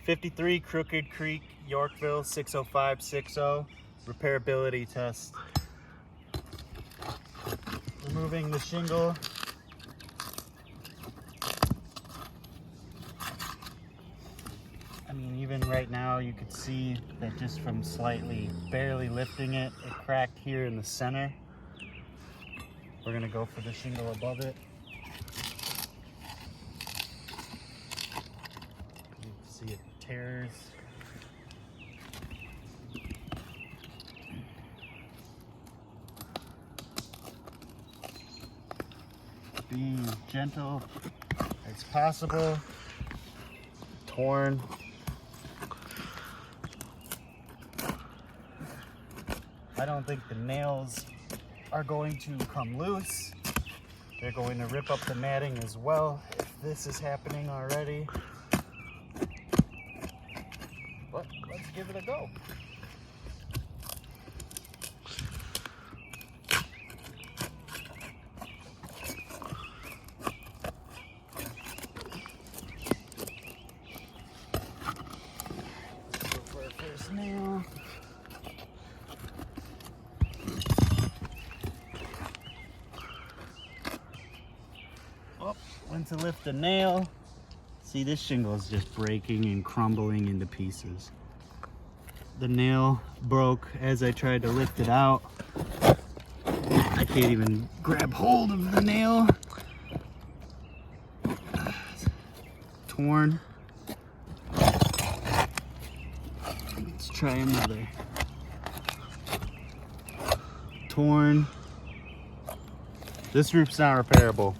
53 Crooked Creek, Yorkville, 60560. Repairability test. Removing the shingle. I mean, even right now you could see that just from barely lifting it, it cracked here in the center. We're gonna go for the shingle above it. You can see it tears. Being gentle as possible. Torn. I don't think the nails are going to come loose. They're going to rip up the matting as well, if this is happening already. But let's give it a go. Let's go for our first nail. Went to lift the nail. See, this shingle is just breaking and crumbling into pieces. The nail broke as I tried to lift it out. I can't even grab hold of the nail. Torn. Let's try another. Torn. This roof's not repairable.